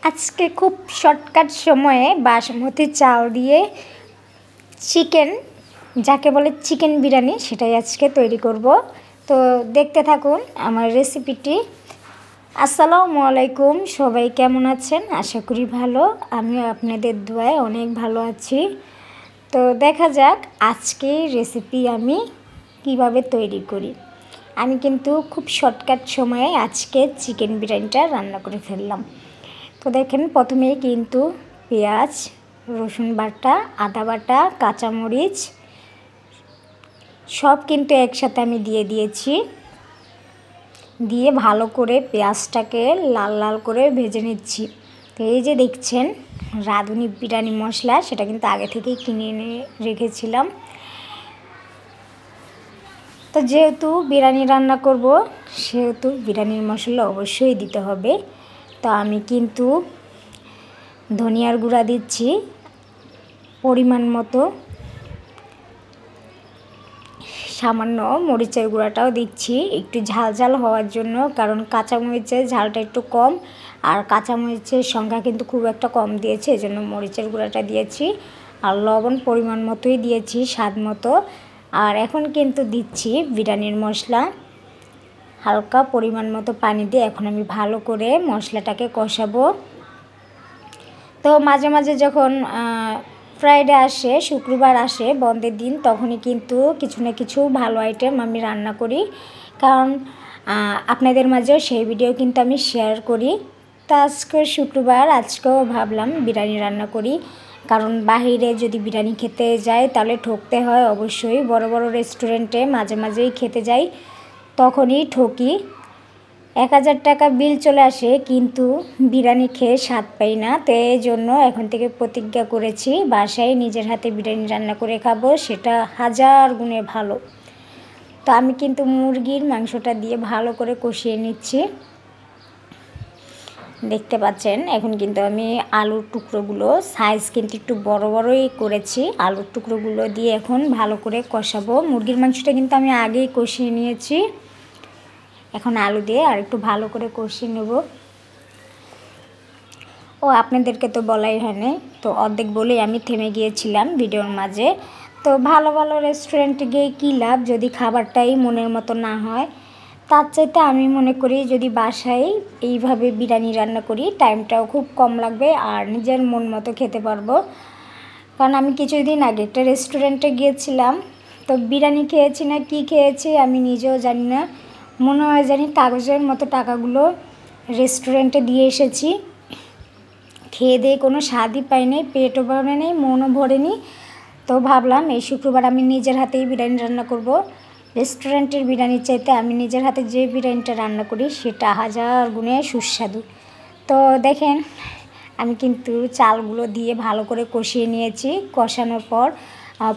আজকে খুব শর্টকাট সময়ে বাসমতি চাল দিয়ে চিকেন, যাকে বলে চিকেন বিরিয়ানি, সেটাই আজকে তৈরি করব। তো দেখতে থাকুন আমার রেসিপিটি। আসসালামু আলাইকুম, সবাই কেমন আছেন? আশা করি ভালো। আমিও আপনাদের দোয়ায় অনেক ভালো আছি। তো দেখা যাক আজকে রেসিপি আমি কিভাবে তৈরি করি। আমি কিন্তু খুব শর্টকাট সময়ে আজকে চিকেন বিরিয়ানিটা রান্না করে ফেললাম। তো দেখেন, প্রথমেই কিন্তু পেঁয়াজ, রসুন বাটা, আদা বাটা, কাঁচামরিচ সব কিন্তু একসাথে আমি দিয়ে দিয়েছি। দিয়ে ভালো করে পেঁয়াজটাকে লাল লাল করে ভেজে নিচ্ছি। তো এই যে দেখছেন রাঁধুনি বিরিয়ানি মশলা, সেটা কিন্তু আগে থেকেই কিনে এনে রেখেছিলাম। তো যেহেতু বিরিয়ানি রান্না করব, সেহেতু বিরিয়ানির মশলা অবশ্যই দিতে হবে। তো আমি কিন্তু ধনিয়ার গুঁড়া দিচ্ছি পরিমাণ মতো, সামান্য মরিচের গুঁড়াটাও দিচ্ছি একটু ঝাল ঝাল হওয়ার জন্য, কারণ কাঁচামরিচের ঝালটা একটু কম, আর কাঁচামরিচের সংখ্যা কিন্তু খুব একটা কম দিয়েছে, এই জন্য মরিচের গুঁড়াটা দিয়েছি। আর লবণ পরিমাণ মতোই দিয়েছি, স্বাদ মতো। আর এখন কিন্তু দিচ্ছি বিরিয়ানির মশলা, হালকা পরিমাণ মতো পানি দিয়ে এখন আমি ভালো করে মশলাটাকে কষাবো। তো মাঝে মাঝে যখন ফ্রাইডে আসে, শুক্রবার আসে, বন্ধের দিন, তখনই কিন্তু কিছু না কিছু ভালো আইটেম আমি রান্না করি, কারণ আপনাদের মাঝেও সেই ভিডিও কিন্তু আমি শেয়ার করি। তো আজকে শুক্রবার, আজকেও ভাবলাম বিরিয়ানি রান্না করি, কারণ বাহিরে যদি বিরিয়ানি খেতে যাই তাহলে ঠকতে হয় অবশ্যই। বড় বড় রেস্টুরেন্টে মাঝে মাঝেই খেতে যাই, তখনই ঠকি। 1000 টাকা বিল চলে আসে, কিন্তু বিরিয়ানি খেয়ে স্বাদ পাই না। তো এই জন্য এখন থেকে প্রতিজ্ঞা করেছি বাসায় নিজের হাতে বিরিয়ানি রান্না করে খাবো, সেটা 1000 গুণে ভালো। তো আমি কিন্তু মুরগির মাংসটা দিয়ে ভালো করে কষিয়ে নিচ্ছি। দেখতে পাচ্ছেন এখন কিন্তু আমি আলুর টুকরোগুলো সাইজ কিন্তু একটু বড় বড়ই করেছি। আলুর টুকরোগুলো দিয়ে এখন ভালো করে কষাবো। মুরগির মাংসটা কিন্তু আমি আগেই কষিয়ে নিয়েছি, এখন আলু দিয়ে আর একটু ভালো করে কষিয়ে নেব। ও আপনাদেরকে তো বলাই হয়নি, তো অর্ধেক বলেই আমি থেমে গিয়েছিলাম ভিডিওর মাঝে। তো ভালো ভালো রেস্টুরেন্টে গিয়ে কী লাভ যদি খাবারটাই মনের মতো না হয়। তার চাইতে আমি মনে করি যদি বাসায় এইভাবে বিরিয়ানি রান্না করি, টাইমটাও খুব কম লাগবে আর নিজের মন মতো খেতে পারবো। কারণ আমি কিছুদিন আগে একটা রেস্টুরেন্টে গিয়েছিলাম, তো বিরিয়ানি খেয়েছি না কি খেয়েছি আমি নিজেও জানি না। মনে হয় জানি কাগজের মতো টাকাগুলো রেস্টুরেন্টে দিয়ে এসেছি। খেয়ে দিয়ে কোনো স্বাদই পাইনি, পেটও ভরে নেই, মনও ভরেনি। তো ভাবলাম এই শুক্রবার আমি নিজের হাতেই বিরিয়ানি রান্না করব। রেস্টুরেন্টের বিরিয়ানির চাইতে আমি নিজের হাতে যে বিরিয়ানিটা রান্না করি সেটা 1000 গুণে সুস্বাদু। তো দেখেন আমি কিন্তু চালগুলো দিয়ে ভালো করে কষিয়ে নিয়েছি। কষানোর পর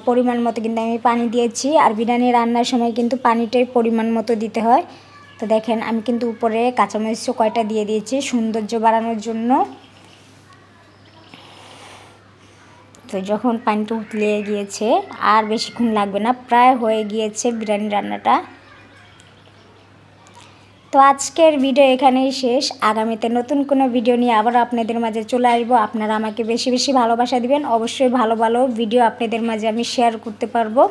পরিমাণ মতো কিন্তু আমি পানি দিয়েছি, আর বিরিয়ানি রান্নার সময় কিন্তু পানিটাই পরিমাণ মতো দিতে হয়। তো দেখেন আমি কিন্তু উপরে কাঁচামরিচ কয়টা দিয়ে দিয়েছি সৌন্দর্য বাড়ানোর জন্য। তো যখন পানিটা উতলে গিয়েছে, আর বেশিক্ষণ লাগবে না, প্রায় হয়ে গিয়েছে বিরিয়ানি রান্নাটা। তো আজকের ভিডিও এখানেই শেষ। আগামীতে নতুন কোনো ভিডিও নিয়ে আবার আপনাদের মাঝে চলে আসবো। আপনারা আমাকে বেশি বেশি ভালোবাসা দিবেন, অবশ্যই ভালো ভালো ভিডিও আপনাদের মাঝে আমি শেয়ার করতে পারবো।